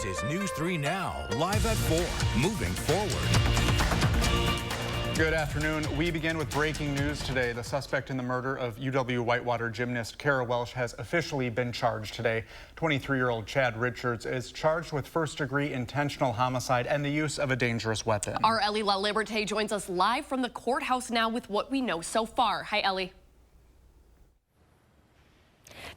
This is News 3 Now, live at 4, moving forward. Good afternoon. We begin with breaking news today. The suspect in the murder of UW Whitewater gymnast Kara Welsh has officially been charged today. 23-year-old Chad Richards is charged with first-degree intentional homicide and the use of a dangerous weapon. Our Ellie LaLiberte joins us live from the courthouse now with what we know so far. Hi, Ellie.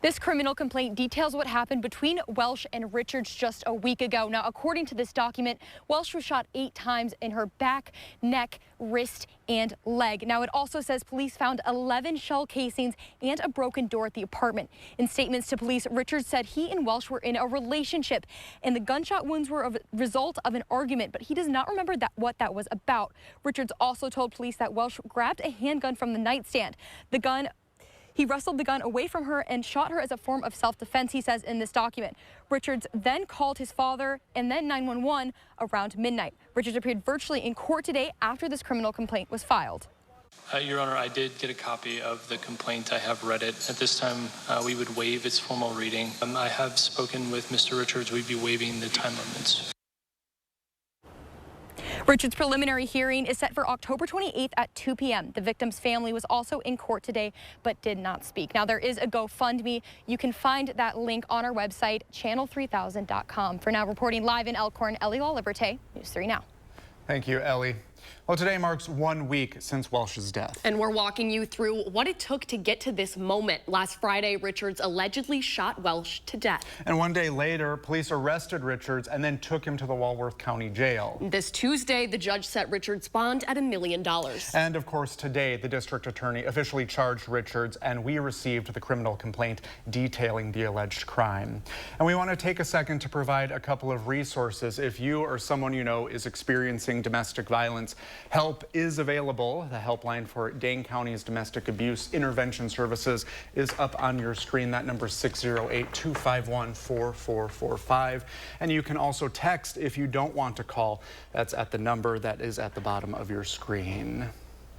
This criminal complaint details what happened between Welsh and Richards just a week ago. Now, according to this document, Welsh was shot 8 times in her back, neck, wrist, and leg. Now, it also says police found 11 shell casings and a broken door at the apartment. In statements to police, Richards said he and Welsh were in a relationship, and the gunshot wounds were a result of an argument, but he does not remember what that was about. Richards also told police that Welsh grabbed a handgun from the nightstand. He wrestled the gun away from her and shot her as a form of self-defense, he says in this document. Richards then called his father and then 911 around midnight. Richards appeared virtually in court today after this criminal complaint was filed. Your Honor, I did get a copy of the complaint. I have read it. At this time, we would waive its formal reading. I have spoken with Mr. Richards. We'd be waiving the time limits. Richards' preliminary hearing is set for October 28th at 2 p.m. The victim's family was also in court today but did not speak. Now, there is a GoFundMe. You can find that link on our website, channel3000.com. For now, reporting live in Elkhorn, Ellie LaLiberte, News 3 Now. Thank you, Ellie. Well, today marks 1 week since Welsh's death. And we're walking you through what it took to get to this moment. Last Friday, Richards allegedly shot Welsh to death. And 1 day later, police arrested Richards and then took him to the Walworth County Jail. This Tuesday, the judge set Richards' bond at $1 million. And of course, today, the district attorney officially charged Richards, and we received the criminal complaint detailing the alleged crime. And we want to take a second to provide a couple of resources. If you or someone you know is experiencing domestic violence, help is available. The helpline for Dane County's Domestic Abuse Intervention Services is up on your screen. That number is 608-251-4445. And you can also text if you don't want to call. That's at the number that is at the bottom of your screen.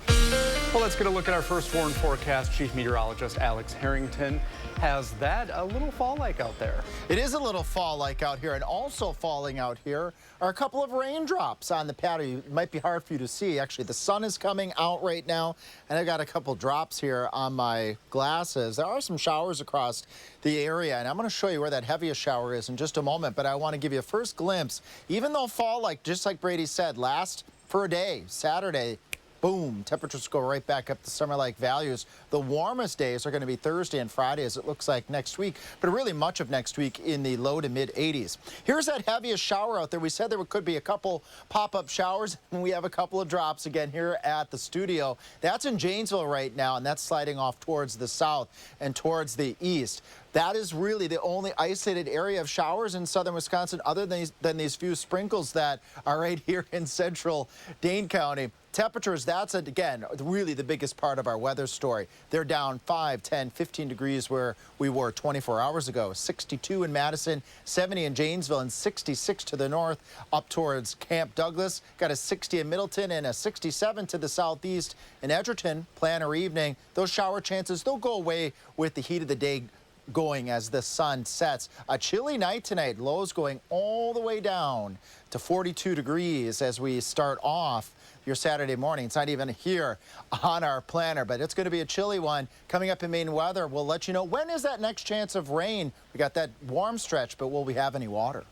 Well, let's get a look at our first warn forecast. Chief Meteorologist Alex Harrington has that a little fall-like out there. It is a little fall-like out here, and also falling out here are a couple of raindrops on the patio. It might be hard for you to see. Actually, the sun is coming out right now, and I've got a couple drops here on my glasses. There are some showers across the area, and I'm going to show you where that heaviest shower is in just a moment, but I want to give you a first glimpse. Even though fall-like, just like Brady said, lasts for a day, Saturday, boom, temperatures go right back up to summer-like values. The warmest days are going to be Thursday and Friday, as it looks like next week, but really much of next week in the low to mid 80s. Here's that heaviest shower out there. We said there could be a couple pop-up showers, and we have a couple of drops again here at the studio. That's in Janesville right now, and that's sliding off towards the south and towards the east. That is really the only isolated area of showers in southern Wisconsin other than these few sprinkles that are right here in central Dane County. Temperatures, that's, again, really the biggest part of our weather story. They're down 5, 10, 15 degrees where we were 24 hours ago. 62 in Madison, 70 in Janesville, and 66 to the north up towards Camp Douglas. Got a 60 in Middleton and a 67 to the southeast in Edgerton. Plan our evening. Those shower chances, they'll go away with the heat of the day going as the sun sets. A chilly night tonight. Lows going all the way down to 42 degrees as we start off your Saturday morning. It's not even here on our planner, but it's going to be a chilly one. Coming up in Maine weather, we'll let you know when is that next chance of rain. We got that warm stretch, but will we have any water?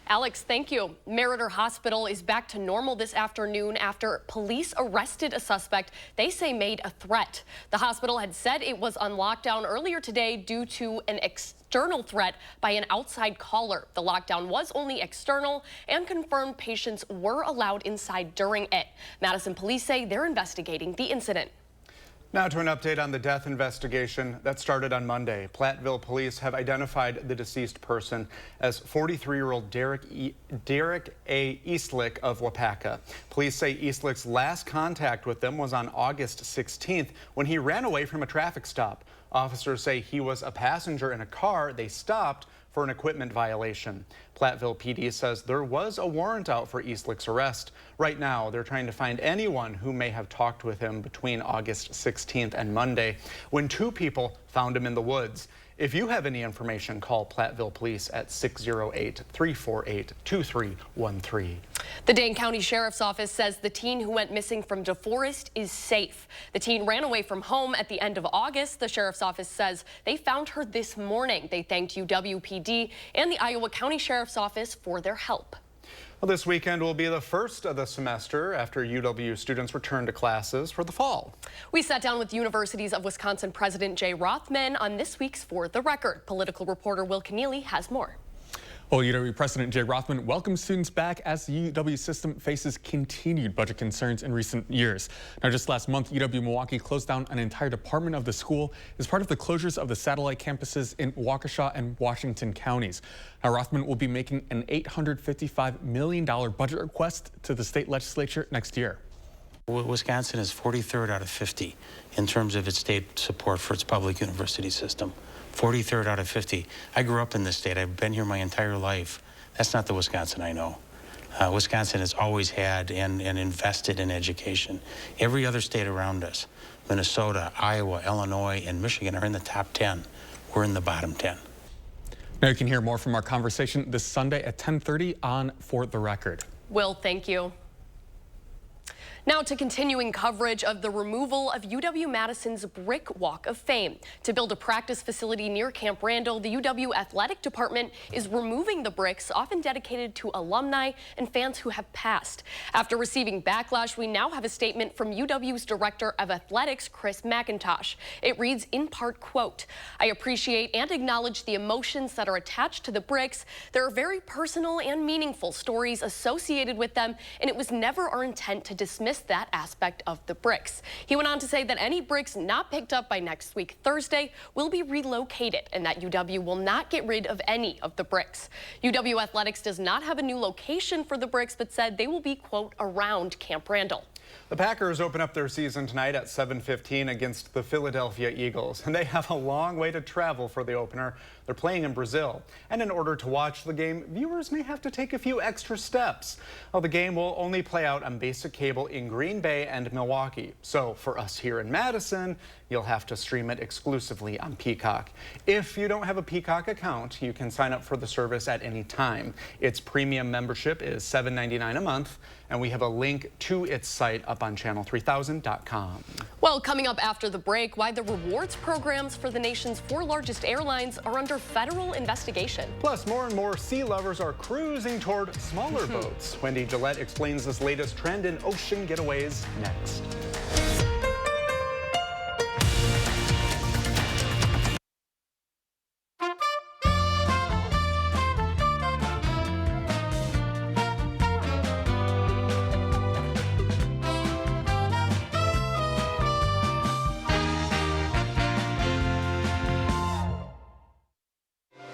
Alex, thank you. Meriter Hospital is back to normal this afternoon after police arrested a suspect they say made a threat. The hospital had said it was on lockdown earlier today due to an external threat by an outside caller. The lockdown was only external and confirmed patients were allowed inside during it. Madison police say they're investigating the incident. Now to an update on the death investigation that started on Monday. Platteville police have identified the deceased person as 43-year-old Derek A. Eastlick of Wapaka. Police say Eastlick's last contact with them was on August 16th when he ran away from a traffic stop. Officers say he was a passenger in a car they stopped for an equipment violation. Platteville PD says there was a warrant out for Eastlick's arrest. Right now, they're trying to find anyone who may have talked with him between August 16th and Monday, when 2 people found him in the woods. If you have any information, call Platteville Police at 608-348-2313. The Dane County Sheriff's Office says the teen who went missing from DeForest is safe. The teen ran away from home at the end of August. The Sheriff's Office says they found her this morning. They thanked UWPD and the Iowa County Sheriff's Office for their help. Well, this weekend will be the first of the semester after UW students return to classes for the fall. We sat down with Universities of Wisconsin President Jay Rothman on this week's For the Record. Political reporter Will Keneally has more. Well, UW President Jay Rothman welcomes students back as the UW system faces continued budget concerns in recent years. Now, just last month, UW Milwaukee closed down an entire department of the school as part of the closures of the satellite campuses in Waukesha and Washington counties. Now, Rothman will be making an $855 million budget request to the state legislature next year. Wisconsin is 43rd out of 50 in terms of its state support for its public university system. 43rd out of 50. I grew up in this state. I've been here my entire life. That's not the Wisconsin I know. Wisconsin has always had and invested in education. Every other state around us, Minnesota, Iowa, Illinois, and Michigan, are in the top 10. We're in the bottom 10. Now you can hear more from our conversation this Sunday at 10:30 on For the Record. Will, thank you. Now to continuing coverage of the removal of UW-Madison's Brick Walk of Fame. To build a practice facility near Camp Randall, the UW Athletic Department is removing the bricks often dedicated to alumni and fans who have passed. After receiving backlash, we now have a statement from UW's Director of Athletics, Chris McIntosh. It reads in part, quote, "I appreciate and acknowledge the emotions that are attached to the bricks. There are very personal and meaningful stories associated with them, and it was never our intent to dismiss that aspect of the bricks." He went on to say that any bricks not picked up by next week Thursday will be relocated and that UW will not get rid of any of the bricks. UW Athletics does not have a new location for the bricks, but said they will be, quote, around Camp Randall. The Packers open up their season tonight at 7:15 against the Philadelphia Eagles, and they have a long way to travel for the opener. They're playing in Brazil, and in order to watch the game, viewers may have to take a few extra steps. Well, the game will only play out on basic cable in Green Bay and Milwaukee, so for us here in Madison, you'll have to stream it exclusively on Peacock. If you don't have a Peacock account, you can sign up for the service at any time. Its premium membership is $7.99 a month, and we have a link to its site up on channel3000.com. Well, coming up after the break, why the rewards programs for the nation's 4 largest airlines are under federal investigation. Plus, more and more sea lovers are cruising toward smaller boats. Wendy Gillette explains this latest trend in ocean getaways next.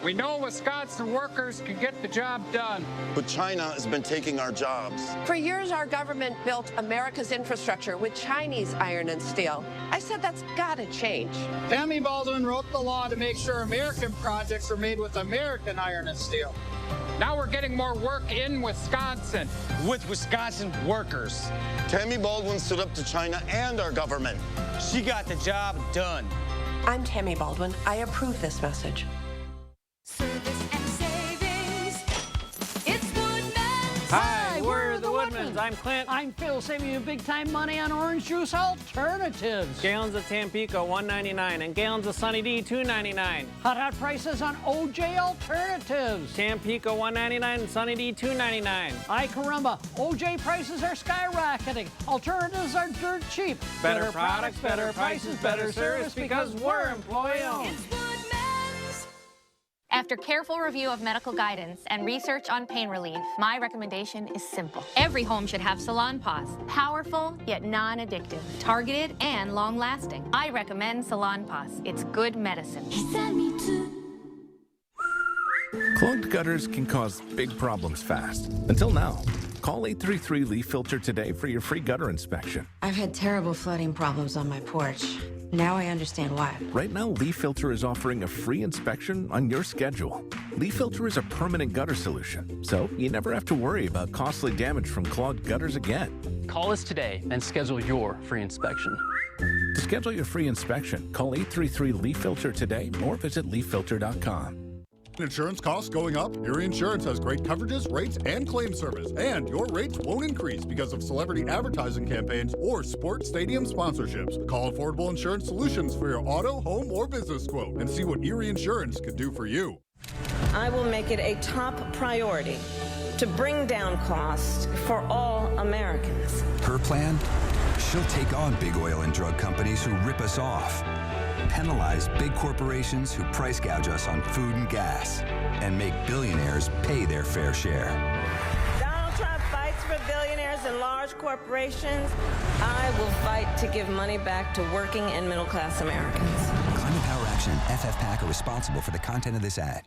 We know Wisconsin workers can get the job done. But China has been taking our jobs. For years, our government built America's infrastructure with Chinese iron and steel. I said that's got to change. Tammy Baldwin wrote the law to make sure American projects are made with American iron and steel. Now we're getting more work in Wisconsin. With Wisconsin workers. Tammy Baldwin stood up to China and our government. She got the job done. I'm Tammy Baldwin. I approve this message. Service and savings. It's Woodman's. Hi, we're the Woodmans. I'm Clint. I'm Phil, saving you big time money on orange juice alternatives. Gallons of Tampico, $1.99, and gallons of Sunny D, $2.99. Hot prices on OJ alternatives. Tampico, $1.99, and Sunny D, $2.99. Ay caramba, OJ prices are skyrocketing. Alternatives are dirt cheap. Better products, better prices, better service, because we're employee-owned. It's Woodman's. After careful review of medical guidance and research on pain relief, my recommendation is simple. Every home should have Salon Paws. Powerful, yet non-addictive. Targeted and long-lasting. I recommend Salon Paws. It's good medicine. He sent me to. Clogged gutters can cause big problems fast. Until now. Call 833 Leaf Filter today for your free gutter inspection. I've had terrible flooding problems on my porch. Now I understand why. Right now, Leaf Filter is offering a free inspection on your schedule. Leaf Filter is a permanent gutter solution, so you never have to worry about costly damage from clogged gutters again. Call us today and schedule your free inspection. To schedule your free inspection, call 833-LEAF-FILTER today or visit leaffilter.com. Insurance costs going up? Erie Insurance has great coverages, rates, and claim service. And your rates won't increase because of celebrity advertising campaigns or sports stadium sponsorships. Call Affordable Insurance Solutions for your auto, home, or business quote and see what Erie Insurance could do for you. I will make it a top priority to bring down costs for all Americans. Her plan? She'll take on big oil and drug companies who rip us off, penalize big corporations who price gouge us on food and gas, and make billionaires pay their fair share. Donald Trump fights for billionaires and large corporations. I will fight to give money back to working and middle-class Americans. Climate Power Action and FFPAC are responsible for the content of this ad.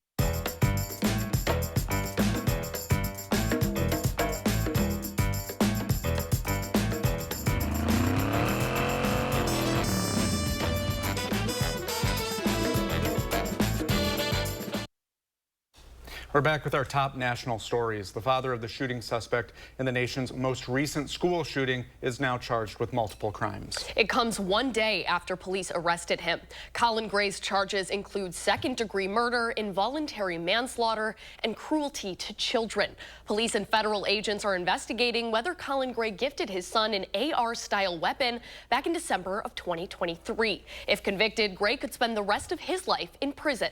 We're back with our top national stories. The father of the shooting suspect in the nation's most recent school shooting is now charged with multiple crimes. It comes one day after police arrested him. Colin Gray's charges include second-degree murder, involuntary manslaughter, and cruelty to children. Police and federal agents are investigating whether Colin Gray gifted his son an AR-style weapon back in December of 2023. If convicted, Gray could spend the rest of his life in prison.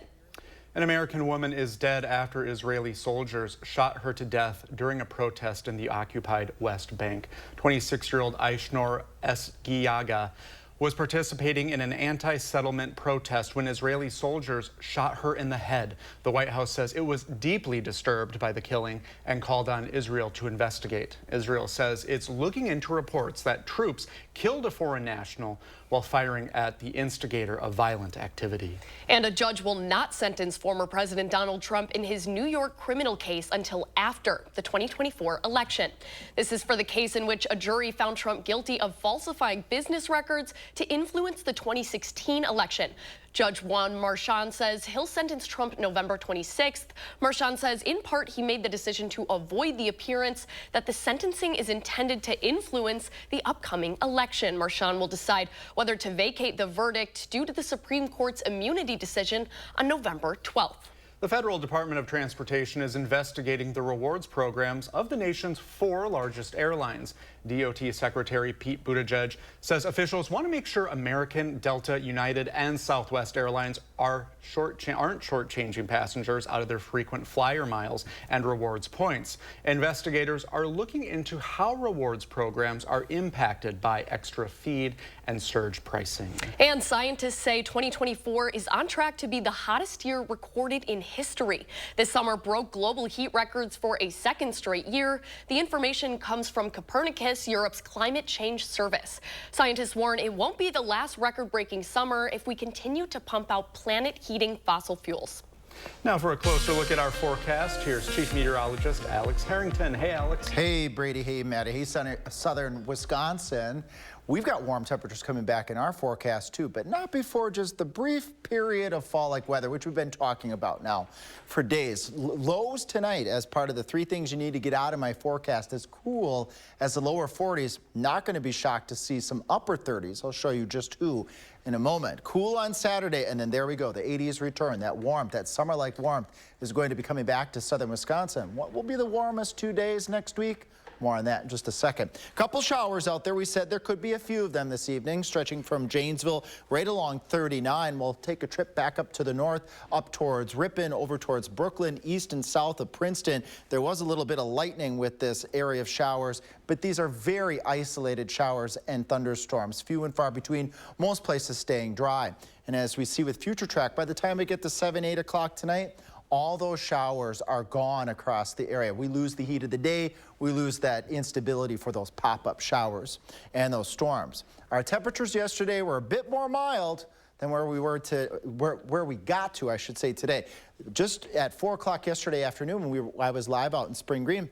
An American woman is dead after Israeli soldiers shot her to death during a protest in the occupied West Bank. 26-year-old Aishnor Esgiaga was participating in an anti-settlement protest when Israeli soldiers shot her in the head. The White House says it was deeply disturbed by the killing and called on Israel to investigate. Israel says it's looking into reports that troops killed a foreign national while firing at the instigator of violent activity. And a judge will not sentence former President Donald Trump in his New York criminal case until after the 2024 election. This is for the case in which a jury found Trump guilty of falsifying business records to influence the 2016 election. Judge Juan Marchand says he'll sentence Trump November 26th. Marchand says in part he made the decision to avoid the appearance that the sentencing is intended to influence the upcoming election. Marchand will decide whether to vacate the verdict due to the Supreme Court's immunity decision on November 12th. The Federal Department of Transportation is investigating the rewards programs of the nation's 4 largest airlines. DOT Secretary Pete Buttigieg says officials want to make sure American, Delta, United, and Southwest Airlines aren't shortchanging passengers out of their frequent flyer miles and rewards points. Investigators are looking into how rewards programs are impacted by extra feed and surge pricing. And scientists say 2024 is on track to be the hottest year recorded in history. This summer broke global heat records for a second straight year. The information comes from Copernicus, Europe's climate change service. Scientists warn it won't be the last record-breaking summer if we continue to pump out planet-heating fossil fuels. Now for a closer look at our forecast, here's Chief Meteorologist Alex Harrington. Hey, Alex. Hey, Brady. Hey, Maddie. Hey, southern Wisconsin. We've got warm temperatures coming back in our forecast too, but not before just the brief period of fall-like weather, which we've been talking about now for days. Lows tonight as part of the 3 things you need to get out of my forecast. As cool as the lower 40s. Not going to be shocked to see some upper 30s. I'll show you just who in a moment. Cool on Saturday, and then there we go. The 80s return. That warmth, that summer-like warmth is going to be coming back to southern Wisconsin. What will be the warmest 2 days next week? More on that in just a second. Couple showers out there. We said there could be a few of them this evening, stretching from Janesville right along 39. We'll take a trip back up to the north, up towards Ripon, over towards Brooklyn, east and south of Princeton. There was a little bit of lightning with this area of showers, but these are very isolated showers and thunderstorms, few and far between, most places staying dry. And as we see with Future Track, by the time we get to 7, 8 o'clock tonight, all those showers are gone across the area. We lose the heat of the day. We lose that instability for those pop-up showers and those storms. Our temperatures yesterday were a bit more mild than where we were where we got to, I should say, today. Just at 4 o'clock yesterday afternoon when I was live out in Spring Green,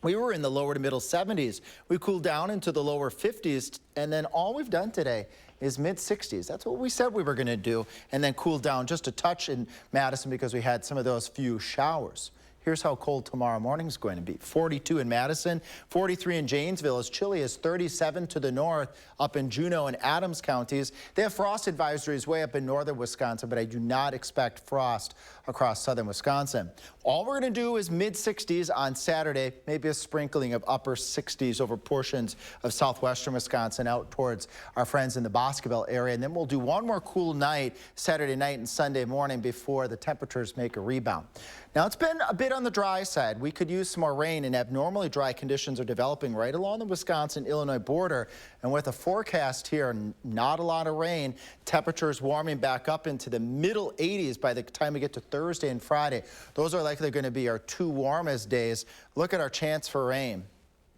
we were in the lower to middle 70s. We cooled down into the lower 50s, and then all we've done today is mid-60s. That's what we said we were going to do, and then cool down just a touch in Madison because we had some of those few showers. Here's how cold tomorrow morning is going to be. 42 in Madison, 43 in Janesville, as chilly as 37 to the north up in Juneau and Adams counties. They have frost advisories way up in northern Wisconsin, but I do not expect frost across southern Wisconsin. All we're going to do is mid-60s on Saturday, maybe a sprinkling of upper 60s over portions of southwestern Wisconsin out towards our friends in the Boscoville area. And then we'll do one more cool night Saturday night and Sunday morning before the temperatures make a rebound. Now, it's been a bit on the dry side. We could use some more rain, and abnormally dry conditions are developing right along the Wisconsin-Illinois border. And with a forecast here, not a lot of rain, temperatures warming back up into the middle 80s by the time we get to Thursday and Friday. Those are likely going to be our two warmest days. Look at our chance for rain.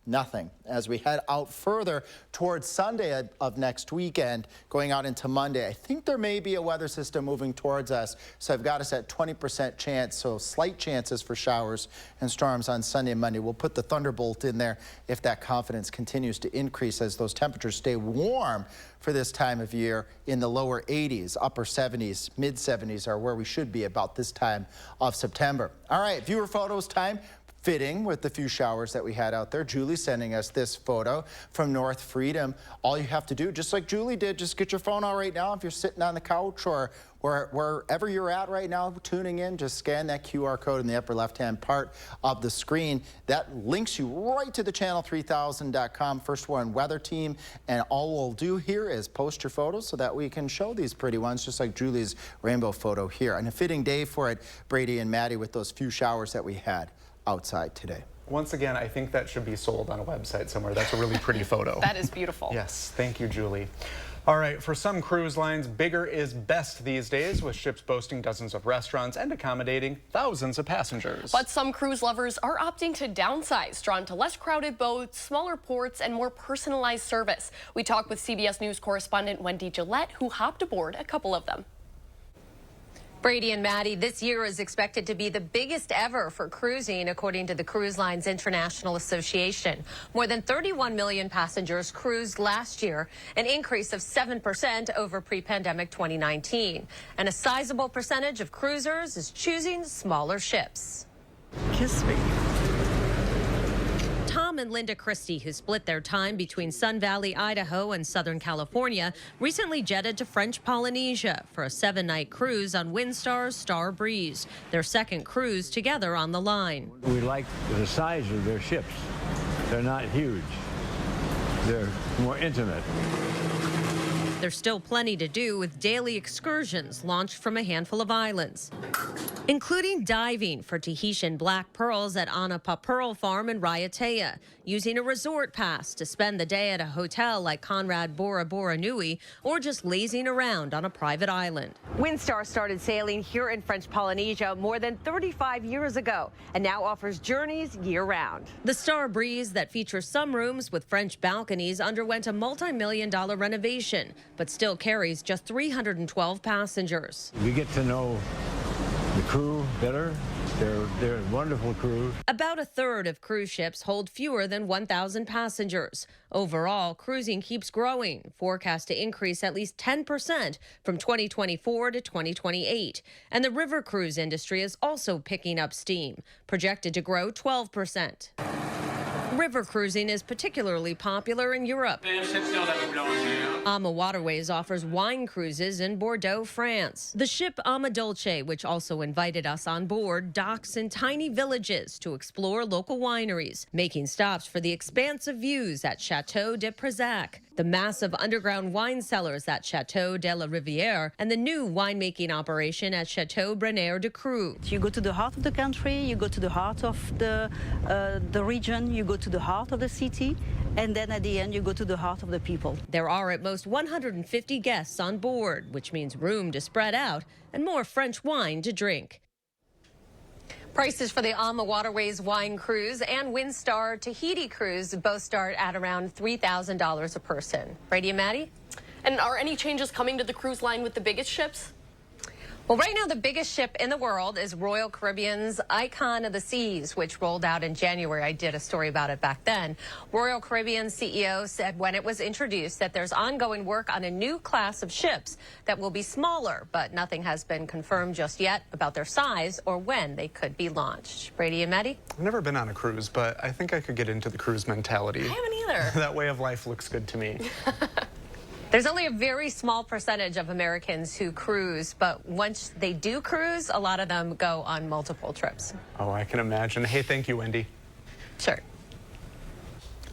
Nothing. As we head out further towards Sunday of next weekend, going out into Monday, I think there may be a weather system moving towards us, so I've got us at 20% chance, so slight chances for showers and storms on Sunday and Monday. We'll put the thunderbolt in there if that confidence continues to increase as those temperatures stay warm for this time of year in the lower 80s, upper 70s, mid 70s are where we should be about this time of September. All right, viewer photos time. Fitting with the few showers that we had out there. Julie sending us this photo from North Freedom. All you have to do, just like Julie did, just get your phone out right now. If you're sitting on the couch or wherever you're at right now tuning in, just scan that QR code in the upper left-hand part of the screen. That links you right to the channel3000.com First Warn Weather Team. And all we'll do here is post your photos so that we can show these pretty ones, just like Julie's rainbow photo here. And a fitting day for it, Brady and Maddie, with those few showers that we had outside today. Once again, I think that should be sold on a website somewhere. That's a really pretty photo. That is beautiful. Yes, thank you, Julie. All right, for some cruise lines, bigger is best these days, with ships boasting dozens of restaurants and accommodating thousands of passengers. But some cruise lovers are opting to downsize, drawn to less crowded boats, smaller ports, and more personalized service. We talked with CBS News correspondent Wendy Gillette, who hopped aboard a couple of them. Brady and Maddie, this year is expected to be the biggest ever for cruising, according to the Cruise Lines International Association. More than 31 million passengers cruised last year, an increase of 7% over pre-pandemic 2019. And a sizable percentage of cruisers is choosing smaller ships. Kiss me. Tom and Linda Christie, who split their time between Sun Valley, Idaho and Southern California, recently jetted to French Polynesia for a 7-night cruise on Windstar's Star Breeze, their second cruise together on the line. We like the size of their ships. They're not huge. They're more intimate. There's still plenty to do with daily excursions launched from a handful of islands, including diving for Tahitian black pearls at Anapa Pearl Farm in Raiatea, using a resort pass to spend the day at a hotel like Conrad Bora Bora Nui, or just lazing around on a private island. Windstar started sailing here in French Polynesia more than 35 years ago and now offers journeys year-round. The Star Breeze, that features some rooms with French balconies, underwent a multi-million-dollar renovation, but still carries just 312 passengers. We get to know the crew better. They're a wonderful crew. About a third of cruise ships hold fewer than 1,000 passengers. Overall, cruising keeps growing, forecast to increase at least 10% from 2024 to 2028. And the river cruise industry is also picking up steam, projected to grow 12%. River cruising is particularly popular in Europe. Ama Waterways offers wine cruises in Bordeaux, France. The ship Ama Dolce, which also invited us on board, docks in tiny villages to explore local wineries, making stops for the expansive views at Chateau de Prézac, the massive underground wine cellars at Chateau de la Rivière, and the new winemaking operation at Chateau Brenaire de Creux. You go to the heart of the country, you go to the heart of the region, you go to the heart of the city, and then at the end you go to the heart of the people. There are at most 150 guests on board, which means room to spread out and more French wine to drink. Prices for the Ama Waterways wine cruise and Windstar Tahiti cruise both start at around $3,000 a person. Brady and Maddie? And are any changes coming to the cruise line with the biggest ships? Well, right now, the biggest ship in the world is Royal Caribbean's Icon of the Seas, which rolled out in January. I did a story about it back then. Royal Caribbean's CEO said when it was introduced that there's ongoing work on a new class of ships that will be smaller, but nothing has been confirmed just yet about their size or when they could be launched. Brady and Maddie? I've never been on a cruise, but I think I could get into the cruise mentality. I haven't either. That way of life looks good to me. There's only a very small percentage of Americans who cruise, but once they do cruise, a lot of them go on multiple trips. Oh, I can imagine. Hey, thank you, Wendy. Sure.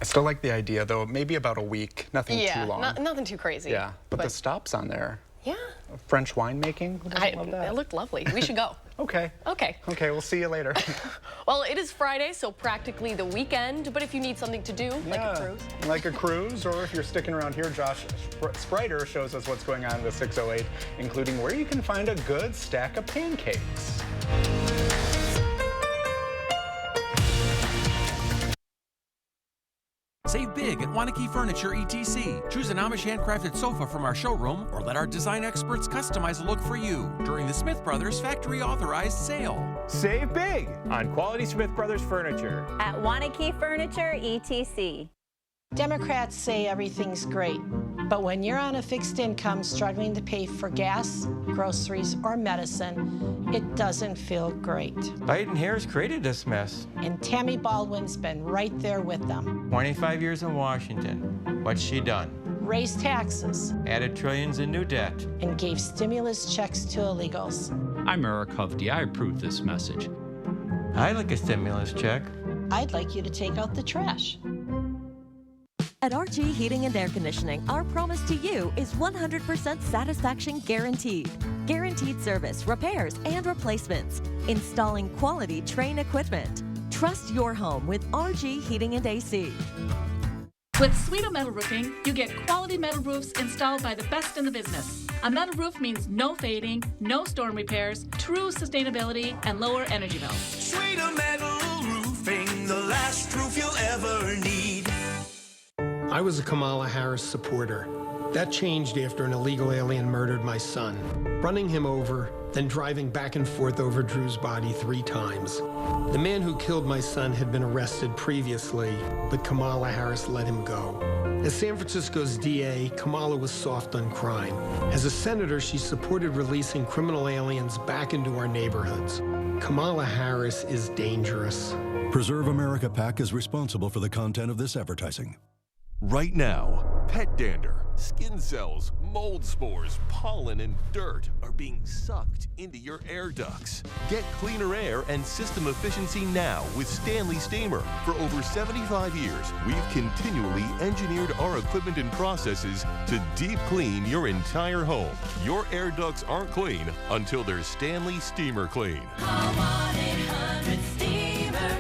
I still like the idea, though. Maybe about a week. Nothing too long. Nothing too crazy. Yeah, but the stops on there. Yeah. French winemaking. Who doesn't love that? It looked lovely. We should go. Okay. Okay. Okay, we'll see you later. Well, it is Friday, so practically the weekend, but if you need something to do, like a cruise. Like a cruise, or if you're sticking around here, Josh Sprider shows us what's going on with 608, including where you can find a good stack of pancakes. Save big at Wanakee Furniture ETC. Choose an Amish handcrafted sofa from our showroom or let our design experts customize a look for you during the Smith Brothers factory authorized sale. Save big on quality Smith Brothers furniture at Wanakee Furniture ETC. Democrats say everything's great, but when you're on a fixed income struggling to pay for gas, groceries, or medicine, it doesn't feel great. Biden-Harris created this mess. And Tammy Baldwin's been right there with them. 25 years in Washington. What's she done? Raised taxes. Added trillions in new debt. And gave stimulus checks to illegals. I'm Eric Hovde. I approve this message. I'd like a stimulus check. I'd like you to take out the trash. At RG Heating and Air Conditioning, our promise to you is 100% satisfaction guaranteed. Guaranteed service, repairs, and replacements. Installing quality Trane equipment. Trust your home with RG Heating and AC. With Sweeto Metal Roofing, you get quality metal roofs installed by the best in the business. A metal roof means no fading, no storm repairs, true sustainability, and lower energy bills. Sweeto Metal Roofing, the last roof you'll ever need. I was a Kamala Harris supporter. That changed after an illegal alien murdered my son, running him over, then driving back and forth over Drew's body 3 times. The man who killed my son had been arrested previously, but Kamala Harris let him go. As San Francisco's DA, Kamala was soft on crime. As a senator, she supported releasing criminal aliens back into our neighborhoods. Kamala Harris is dangerous. Preserve America PAC is responsible for the content of this advertising. Right now, pet dander, skin cells, mold spores, pollen, and dirt are being sucked into your air ducts. Get cleaner air and system efficiency now with Stanley Steamer. For over 75 years, we've continually engineered our equipment and processes to deep clean your entire home. Your air ducts aren't clean until they're Stanley Steamer clean. Call 1-800-STEAMER.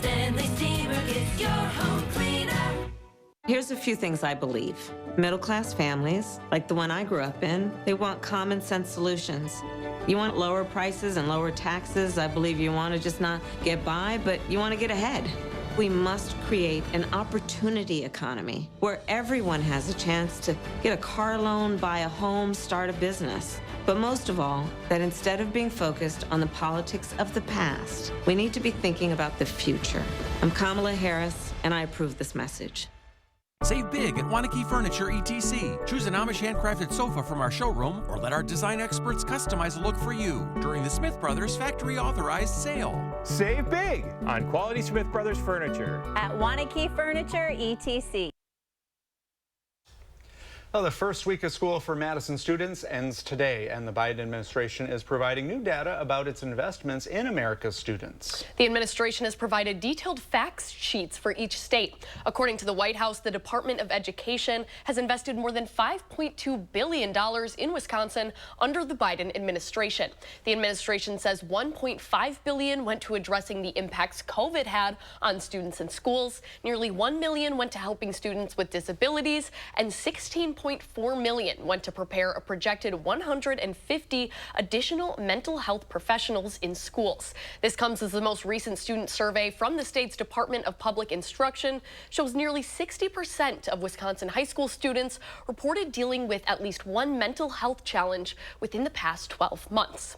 Stanley Steamer gets your home cleaner. Here's a few things I believe. Middle-class families, like the one I grew up in, they want common sense solutions. You want lower prices and lower taxes. I believe you want to just not get by, but you want to get ahead. We must create an opportunity economy where everyone has a chance to get a car loan, buy a home, start a business. But most of all, that instead of being focused on the politics of the past, we need to be thinking about the future. I'm Kamala Harris, and I approve this message. Save big at Wanakee Furniture ETC. Choose an Amish handcrafted sofa from our showroom or let our design experts customize a look for you during the Smith Brothers factory authorized sale. Save big on quality Smith Brothers furniture at Wanakee Furniture ETC. Well, the first week of school for Madison students ends today, and the Biden administration is providing new data about its investments in America's students. The administration has provided detailed fact sheets for each state. According to the White House, the Department of Education has invested more than $5.2 billion in Wisconsin under the Biden administration. The administration says $1.5 billion went to addressing the impacts COVID had on students and schools. Nearly $1 million went to helping students with disabilities, and $16.5 $1.4 million went to prepare a projected 150 additional mental health professionals in schools. This comes as the most recent student survey from the state's Department of Public Instruction shows nearly 60% of Wisconsin high school students reported dealing with at least one mental health challenge within the past 12 months.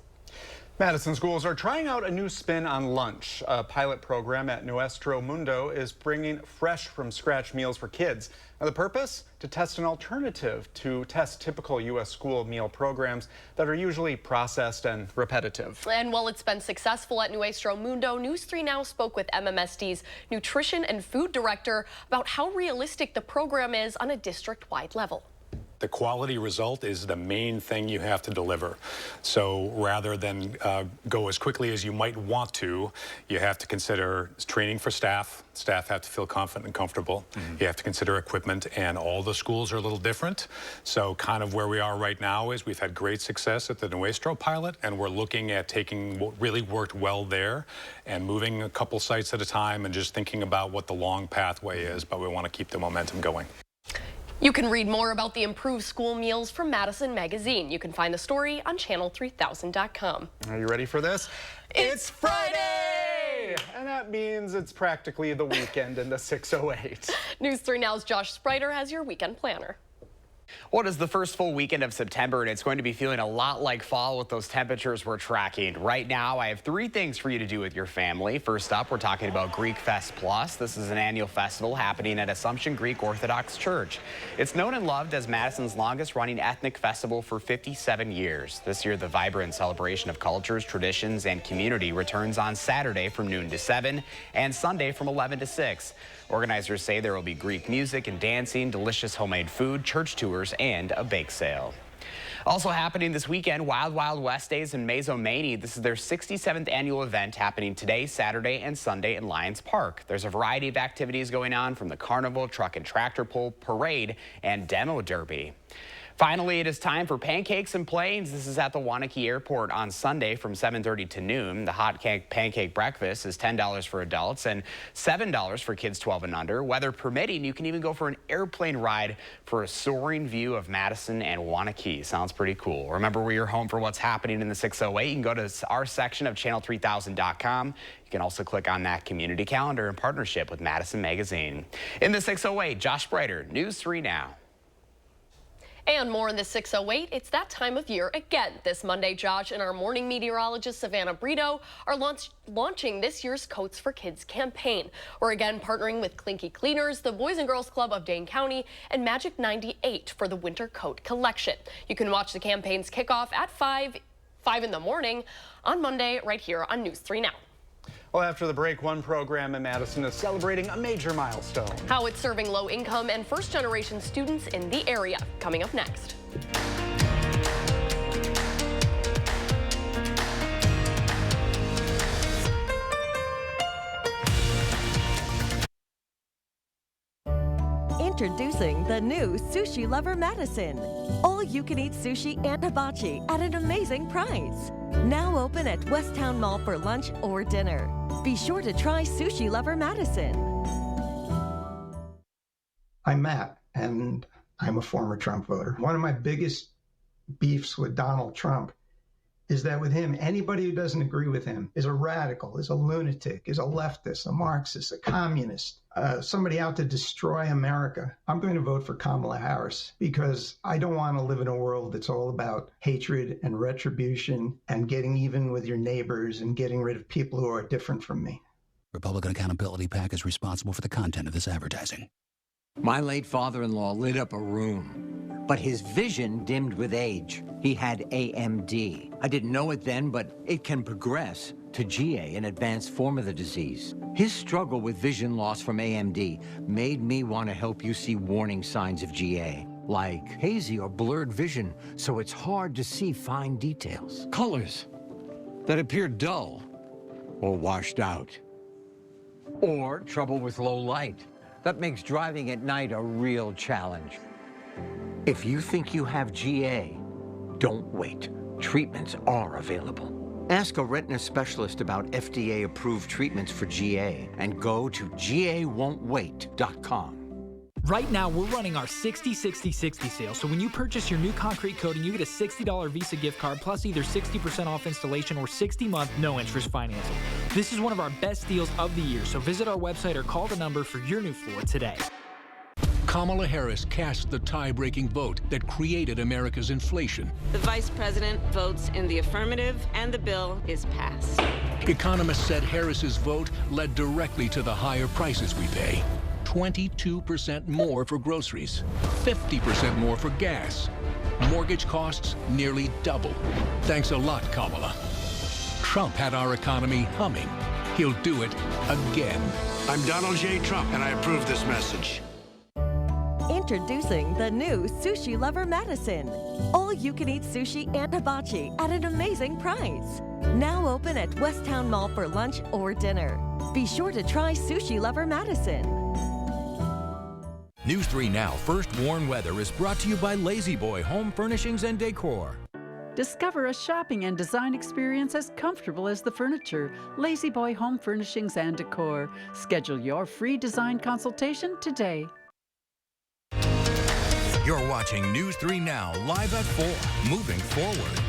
Madison schools are trying out a new spin on lunch. A pilot program at Nuestro Mundo is bringing fresh from scratch meals for kids. Now, the purpose? To test an alternative to test typical U.S. school meal programs that are usually processed and repetitive. And while it's been successful at Nuestro Mundo, News 3 Now spoke with MMSD's nutrition and food director about how realistic the program is on a district-wide level. The quality result is the main thing you have to deliver. So rather than go as quickly as you might want to, you have to consider training for staff. Staff have to feel confident and comfortable. You have to consider equipment, and all the schools are a little different. So kind of where we are right now is we've had great success at the Nuestro pilot, and we're looking at taking what really worked well there and moving a couple sites at a time and just thinking about what the long pathway is, but we want to keep the momentum going. You can read more about the improved school meals from Madison Magazine. You can find the story on channel3000.com. Are you ready for this? It's Friday! And that means it's practically the weekend in the 608. News 3 Now's Josh Spreiter has your weekend planner. Well, it is the first full weekend of September, and it's going to be feeling a lot like fall with those temperatures we're tracking. Right now, I have 3 things for you to do with your family. First up, we're talking about Greek Fest Plus. This is an annual festival happening at Assumption Greek Orthodox Church. It's known and loved as Madison's longest-running ethnic festival for 57 years. This year, the vibrant celebration of cultures, traditions, and community returns on Saturday from noon to 7 and Sunday from 11 to 6. Organizers say there will be Greek music and dancing, delicious homemade food, church tours, and a bake sale. Also happening this weekend, Wild Wild West Days in Mazomanie. This is their 67th annual event happening today, Saturday, and Sunday in Lions Park. There's a variety of activities going on, from the carnival, truck and tractor pull, parade, and demo derby. Finally, it is time for Pancakes and Planes. This is at the Waunakee Airport on Sunday from 7:30 to noon. The hot pancake breakfast is $10 for adults and $7 for kids 12 and under. Weather permitting, you can even go for an airplane ride for a soaring view of Madison and Waunakee. Sounds pretty cool. Remember, we're your home for what's happening in the 608. You can go to our section of channel3000.com. You can also click on that community calendar in partnership with Madison Magazine. In the 608, Josh Spreiter, News 3 Now. And more in the 608. It's that time of year again. This Monday, Josh and our morning meteorologist, Savannah Brito, are launching this year's Coats for Kids campaign. We're again partnering with Clinky Cleaners, the Boys and Girls Club of Dane County, and Magic 98 for the winter coat collection. You can watch the campaign's kickoff at 5 in the morning on Monday right here on News 3 Now. Well, after the break, one program in Madison is celebrating a major milestone. How it's serving low-income and first-generation students in the area. Coming up next. Introducing the new Sushi Lover Madison. All-you-can-eat sushi and hibachi at an amazing price. Now open at Westtown Mall for lunch or dinner. Be sure to try Sushi Lover Madison. I'm Matt, and I'm a former Trump voter. One of my biggest beefs with Donald Trump is that with him, anybody who doesn't agree with him is a radical, is a lunatic, is a leftist, a Marxist, a communist, somebody out to destroy America. I'm going to vote for Kamala Harris because I don't want to live in a world that's all about hatred and retribution and getting even with your neighbors and getting rid of people who are different from me. Republican Accountability PAC is responsible for the content of this advertising. My late father-in-law lit up a room, but his vision dimmed with age. He had AMD. I didn't know it then, but it can progress to GA, an advanced form of the disease. His struggle with vision loss from AMD made me want to help you see warning signs of GA, like hazy or blurred vision, so it's hard to see fine details. Colors that appear dull or washed out. Or trouble with low light. That makes driving at night a real challenge. If you think you have GA, don't wait. Treatments are available. Ask a retina specialist about FDA-approved treatments for GA and go to GAWon'tWait.com. Right now, we're running our 60-60-60 sale. So when you purchase your new concrete coating, you get a $60 Visa gift card plus either 60% off installation or 60-month no-interest financing. This is one of our best deals of the year, so visit our website or call the number for your new floor today. Kamala Harris cast the tie-breaking vote that created America's inflation. The vice president votes in the affirmative, and the bill is passed. Economists said Harris's vote led directly to the higher prices we pay. 22% more for groceries, 50% more for gas. Mortgage costs nearly double. Thanks a lot, Kamala. Trump had our economy humming. He'll do it again. I'm Donald J. Trump, and I approve this message. Introducing the new Sushi Lover Madison. All-you-can-eat sushi and hibachi at an amazing price. Now open at Westtown Mall for lunch or dinner. Be sure to try Sushi Lover Madison. News 3 Now First Warn Weather is brought to you by Lazy Boy Home Furnishings and Decor. Discover a shopping and design experience as comfortable as the furniture. Lazy Boy Home Furnishings and Decor. Schedule your free design consultation today. You're watching News 3 Now live at 4, moving forward.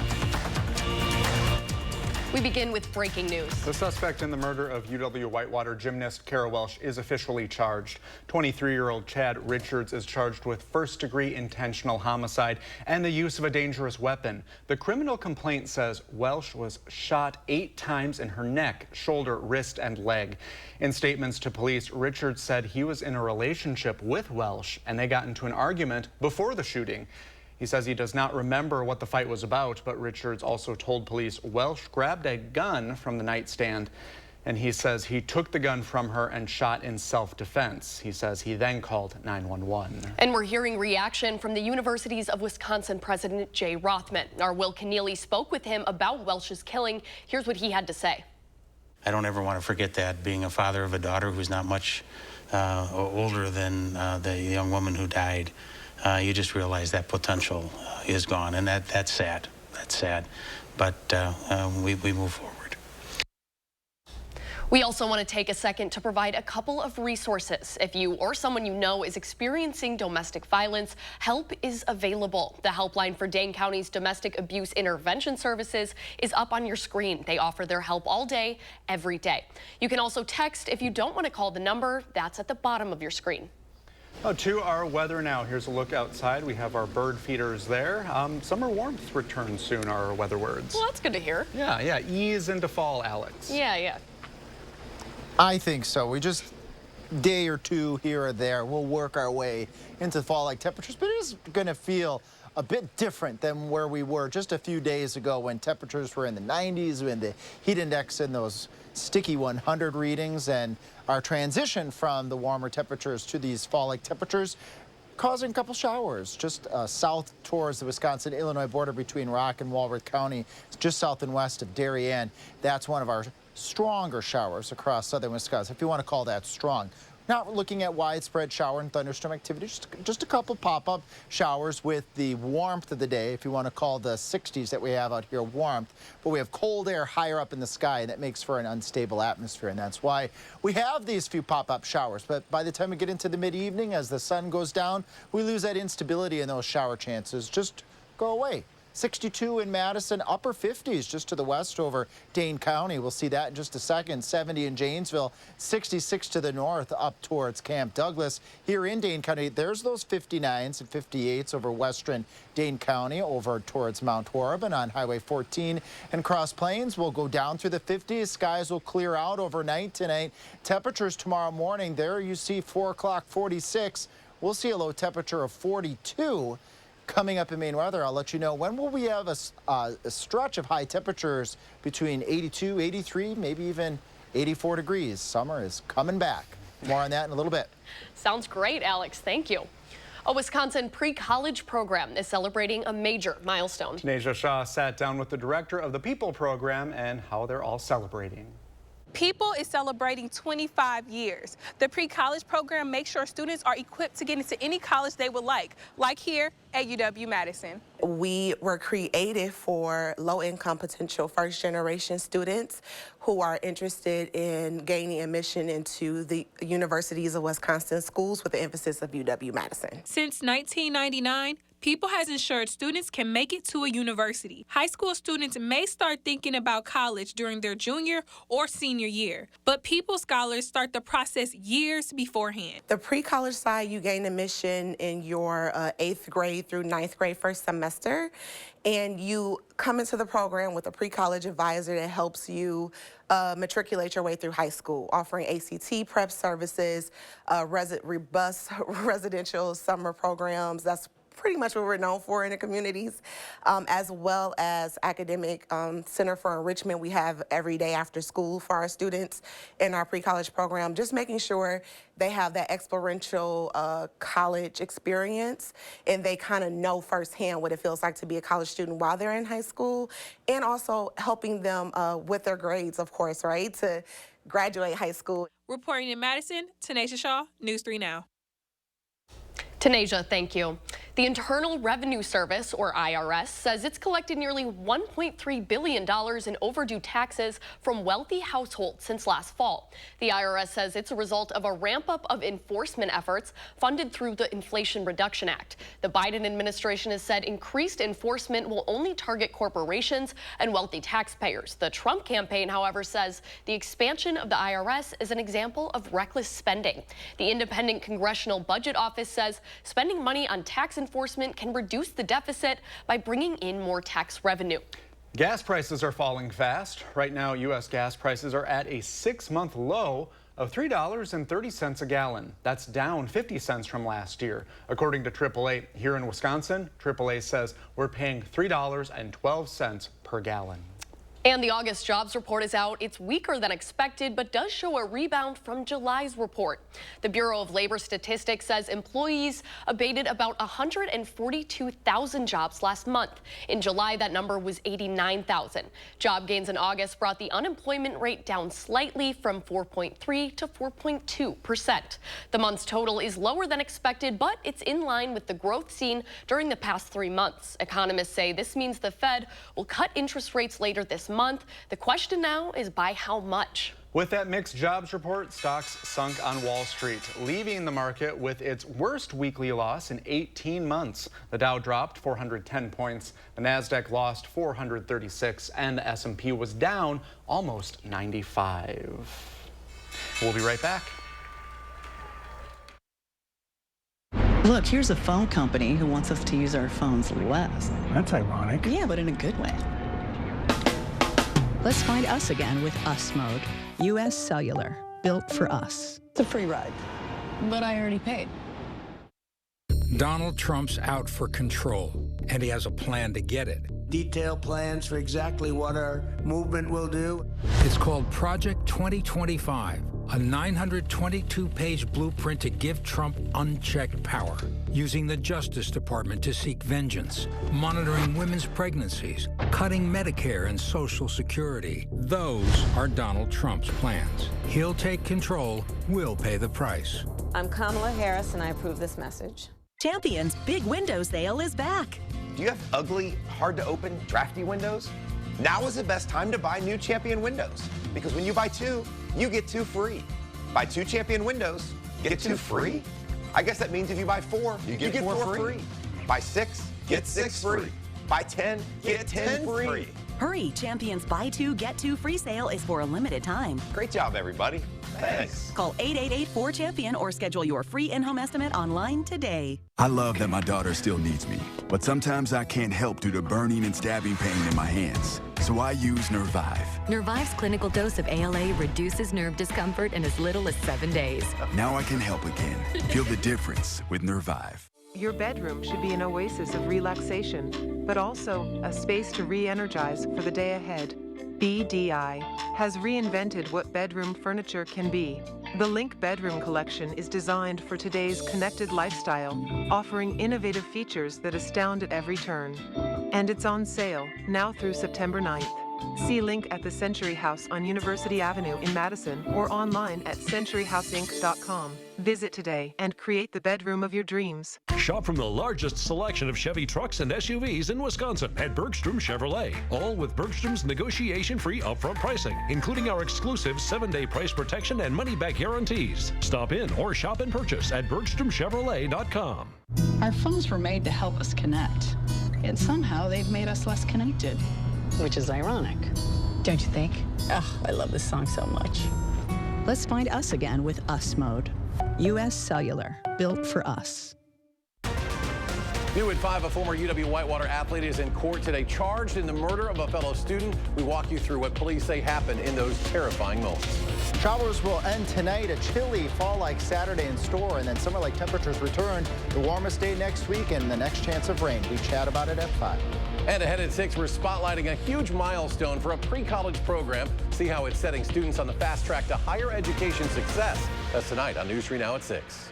We begin with breaking news. The suspect in the murder of UW Whitewater gymnast Kara Welsh is officially charged. 23-year-old Chad Richards is charged with first-degree intentional homicide and the use of a dangerous weapon. The criminal complaint says Welsh was shot 8 times in her neck, shoulder, wrist, and leg. In statements to police, Richards said he was in a relationship with Welsh and they got into an argument before the shooting. He says he does not remember what the fight was about, but Richards also told police Welsh grabbed a gun from the nightstand, and he says he took the gun from her and shot in self-defense. He says he then called 911. And we're hearing reaction from the Universities of Wisconsin President Jay Rothman. Our Will Keneally spoke with him about Welsh's killing. Here's what he had to say. I don't ever want to forget that, being a father of a daughter who's not much older than the young woman who died. You just realize that potential is gone, and that's sad. That's sad, but we move forward. We also want to take a second to provide a couple of resources. If you or someone you know is experiencing domestic violence, help is available. The helpline for Dane County's Domestic Abuse Intervention Services is up on your screen. They offer their help all day, every day. You can also text if you don't want to call the number. That's at the bottom of your screen. To our weather now. Here's a look outside. We have our bird feeders there. Summer warmth returns soon, are our weather words. Well, that's good to hear. Yeah. Ease into fall, Alex. Yeah. I think so. We just day or two here or there, we'll work our way into fall-like temperatures, but it is going to feel a bit different than where we were just a few days ago when temperatures were in the 90s, when the heat index in those sticky 100 readings, and our transition from the warmer temperatures to these fall-like temperatures causing a couple showers just south towards the Wisconsin-Illinois border between Rock and Walworth County, just south and west of Darien. That's one of our stronger showers across southern Wisconsin, if you want to call that strong. Not looking at widespread shower and thunderstorm activity, just a couple pop-up showers with the warmth of the day, if you want to call the 60s that we have out here warmth. But we have cold air higher up in the sky, and that makes for an unstable atmosphere, and that's why we have these few pop-up showers. But by the time we get into the mid-evening, as the sun goes down, we lose that instability, and those shower chances just go away. 62 in Madison, upper 50s just to the west over Dane County. We'll see that in just a second. 70 in Janesville, 66 to the north up towards Camp Douglas. Here in Dane County, there's those 59s and 58s over western Dane County over towards Mount Horeb and on Highway 14 and Cross Plains. We'll go down through the 50s. Skies will clear out overnight tonight. Temperatures tomorrow morning, there you see 4 o'clock, 46. We'll see a low temperature of 42. Coming up in Maine weather, I'll let you know when will we have a stretch of high temperatures between 82, 83, maybe even 84 degrees. Summer is coming back. More on that in a little bit. Sounds great, Alex. Thank you. A Wisconsin pre-college program is celebrating a major milestone. Tanisha Shaw sat down with the director of the People program and how they're all celebrating. People is celebrating 25 years. The pre-college program makes sure students are equipped to get into any college they would like here at UW-Madison. We were created for low-income potential first-generation students who are interested in gaining admission into the universities of Wisconsin schools with the emphasis of UW-Madison. Since 1999, People has ensured students can make it to a university. High school students may start thinking about college during their junior or senior year, but People scholars start the process years beforehand. The pre-college side, you gain admission in your 8th grade through 9th grade first semester, and you come into the program with a pre-college advisor that helps you matriculate your way through high school, offering ACT prep services, robust residential summer programs. That's pretty much what we're known for in the communities, as well as academic center for enrichment we have every day after school for our students in our pre-college program, just making sure they have that experiential college experience and they kind of know firsthand what it feels like to be a college student while they're in high school, and also helping them with their grades, of course, right, to graduate high school. Reporting in Madison, Tanisha Shaw, News 3 Now. Tanasia, thank you. The Internal Revenue Service, or IRS, says it's collected nearly $1.3 billion in overdue taxes from wealthy households since last fall. The IRS says it's a result of a ramp-up of enforcement efforts funded through the Inflation Reduction Act. The Biden administration has said increased enforcement will only target corporations and wealthy taxpayers. The Trump campaign, however, says the expansion of the IRS is an example of reckless spending. The Independent Congressional Budget Office says spending money on tax enforcement can reduce the deficit by bringing in more tax revenue. Gas prices are falling fast. Right now, U.S. gas prices are at a 6-month low of $3.30 a gallon. That's down 50 cents from last year. According to AAA, here in Wisconsin, AAA says we're paying $3.12 per gallon. And the August jobs report is out. It's weaker than expected, but does show a rebound from July's report. The Bureau of Labor Statistics says employees abated about 142,000 jobs last month. In July, that number was 89,000. Job gains in August brought the unemployment rate down slightly from 4.3 to 4.2%. The month's total is lower than expected, but it's in line with the growth seen during the past 3 months. Economists say this means the Fed will cut interest rates later this month. The question now is by how much? With that mixed jobs report, stocks sunk on Wall Street, leaving the market with its worst weekly loss in 18 months. The Dow dropped 410 points, the Nasdaq lost 436, and the S&P was down almost 95. We'll be right back. Look, here's a phone company who wants us to use our phones less. That's ironic. Yeah, but in a good way. Let's find us again with Us Mode. U.S. Cellular, built for us. It's a free ride. But I already paid. Donald Trump's out for control, and he has a plan to get it. Detailed plans for exactly what our movement will do. It's called Project 2025, a 922-page blueprint to give Trump unchecked power, using the Justice Department to seek vengeance, monitoring women's pregnancies, cutting Medicare and Social Security. Those are Donald Trump's plans. He'll take control, we'll pay the price. I'm Kamala Harris, and I approve this message. Champion's big window sale is back. Do you have ugly, hard-to-open, drafty windows? Now is the best time to buy new Champion windows, because when you buy 2, you get 2 free. Buy 2 Champion windows, get 2 free? I guess that means if you buy 4, you get 4 free. Buy 6, get 6 free. Buy 10, get 10 free. Hurry, Champion's Buy 2, Get 2 free sale is for a limited time. Great job, everybody. Thanks. Call 888-4CHAMPION or schedule your free in-home estimate online today. I love that my daughter still needs me, but sometimes I can't help due to burning and stabbing pain in my hands. So I use Nervive. Nervive's clinical dose of ALA reduces nerve discomfort in as little as 7 days. Now I can help again. Feel the difference with Nervive. Your bedroom should be an oasis of relaxation, but also a space to re-energize for the day ahead. BDI has reinvented what bedroom furniture can be. The Link Bedroom Collection is designed for today's connected lifestyle, offering innovative features that astound at every turn. And it's on sale now through September 9th. See link at the Century House on University Avenue in Madison or online at centuryhouseinc.com. Visit today and create the bedroom of your dreams. Shop from the largest selection of Chevy trucks and SUVs in Wisconsin at Bergstrom Chevrolet. All with Bergstrom's negotiation-free upfront pricing, including our exclusive 7-day price protection and money-back guarantees. Stop in or shop and purchase at BergstromChevrolet.com. Our phones were made to help us connect, and somehow they've made us less connected. Which is ironic, don't you think? Oh, I love this song so much. Let's find us again with Us Mode. U.S. Cellular, built for us. New at 5, a former UW-Whitewater athlete is in court today, charged in the murder of a fellow student. We walk you through what police say happened in those terrifying moments. Showers will end tonight. A chilly fall-like Saturday in store, and then summer-like temperatures return. The warmest day next week and the next chance of rain. We chat about it at 5. And ahead at 6, we're spotlighting a huge milestone for a pre-college program. See how it's setting students on the fast track to higher education success. That's tonight on News 3 Now at 6.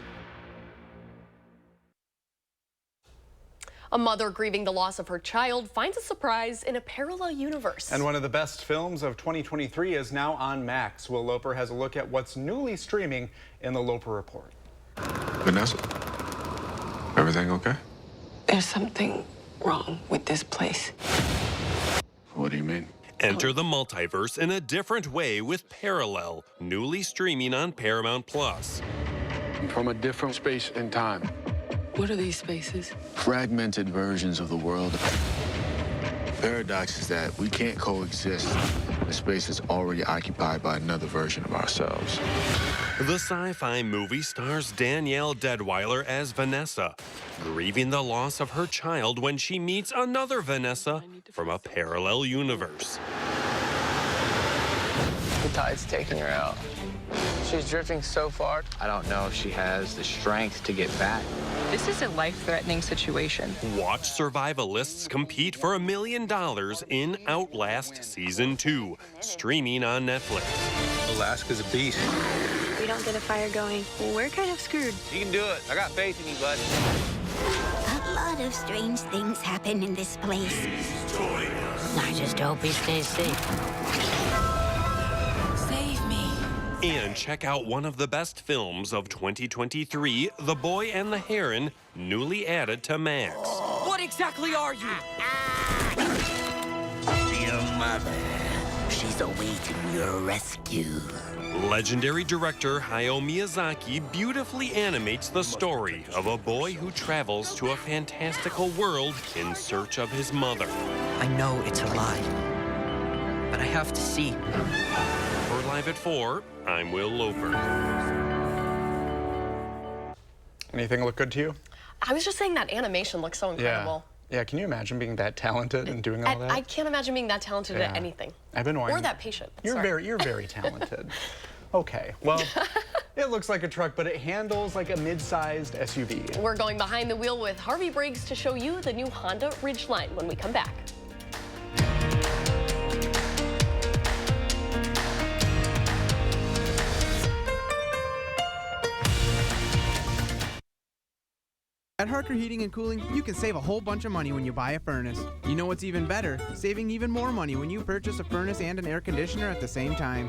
A mother grieving the loss of her child finds a surprise in a parallel universe. And one of the best films of 2023 is now on Max. Will Loper has a look at what's newly streaming in the Loper Report. Vanessa, everything okay? There's something wrong with this place. What do you mean? Enter the multiverse in a different way with Parallel, newly streaming on Paramount+. From a different space and time. What are these spaces? Fragmented versions of the world. Paradox is that we can't coexist. The space is already occupied by another version of ourselves. The sci-fi movie stars Danielle Deadweiler as Vanessa, grieving the loss of her child when she meets another Vanessa from a parallel universe. The tide's taking her out. She's drifting so far, I don't know if she has the strength to get back. This is a life-threatening situation. Watch survivalists compete for $1 million in Outlast Season 2, streaming on Netflix. Alaska's a beast. We don't get a fire going, we're kind of screwed. You can do it. I got faith in you, bud. A lot of strange things happen in this place. I just hope he stays safe. And check out one of the best films of 2023, The Boy and the Heron, newly added to Max. What exactly are you? Your mother. She's awaiting your rescue. Legendary director Hayao Miyazaki beautifully animates the story of a boy who travels to a fantastical world in search of his mother. I know it's a lie, but I have to see. For Live at 4, I'm Will Loper. Anything look good to you? I was just saying that animation looks so incredible. Yeah, can you imagine being that talented and doing all that? I can't imagine being that talented at anything. I've been wanting. Or that patient. You're very talented. Okay, well, it looks like a truck, but it handles like a mid-sized SUV. We're going behind the wheel with Harvey Briggs to show you the new Honda Ridgeline when we come back. At Harker Heating and Cooling, you can save a whole bunch of money when you buy a furnace. You know what's even better? Saving even more money when you purchase a furnace and an air conditioner at the same time.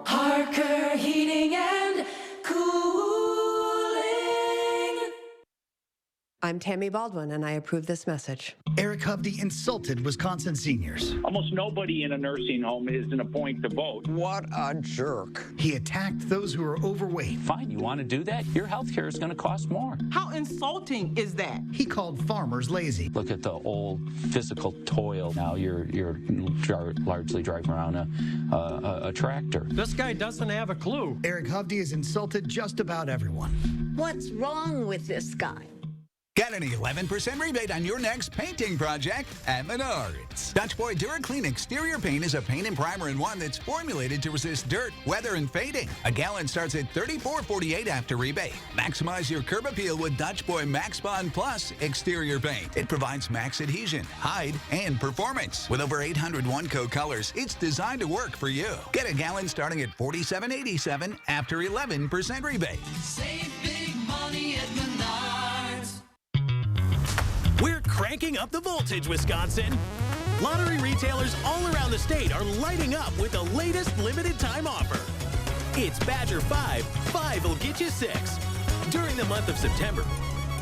Harker Heating and Cooling. I'm Tammy Baldwin, and I approve this message. Eric Hovde insulted Wisconsin seniors. Almost nobody in a nursing home is in a point to vote. What a jerk. He attacked those who are overweight. Fine, you want to do that? Your health care is going to cost more. How insulting is that? He called farmers lazy. Look at the old physical toil. Now you're largely driving around a tractor. This guy doesn't have a clue. Eric Hovde has insulted just about everyone. What's wrong with this guy? Get an 11% rebate on your next painting project at Menards. Dutch Boy DuraClean Exterior Paint is a paint and primer in one that's formulated to resist dirt, weather, and fading. A gallon starts at $34.48 after rebate. Maximize your curb appeal with Dutch Boy Max Bond Plus Exterior Paint. It provides max adhesion, hide, and performance. With over 800 one-coat colors, it's designed to work for you. Get a gallon starting at $47.87 after 11% rebate. Save big money at Menards. We're cranking up the voltage, Wisconsin. Lottery retailers all around the state are lighting up with the latest limited time offer. It's Badger 5, 5 will get you 6. During the month of September,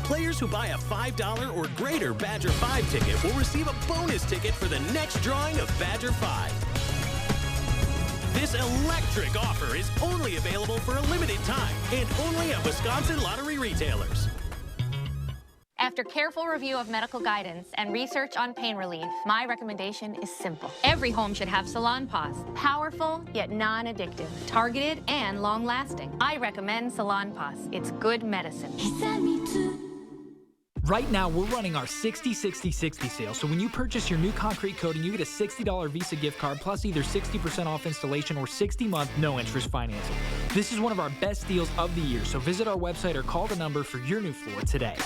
players who buy a $5 or greater Badger 5 ticket will receive a bonus ticket for the next drawing of Badger 5. This electric offer is only available for a limited time and only at Wisconsin lottery retailers. After careful review of medical guidance and research on pain relief, my recommendation is simple. Every home should have Salon Paws. Powerful, yet non-addictive. Targeted and long-lasting. I recommend Salon Paws. It's good medicine. Right now, we're running our 60-60-60 sale, so when you purchase your new concrete coating, you get a $60 Visa gift card plus either 60% off installation or 60-month no-interest financing. This is one of our best deals of the year, so visit our website or call the number for your new floor today.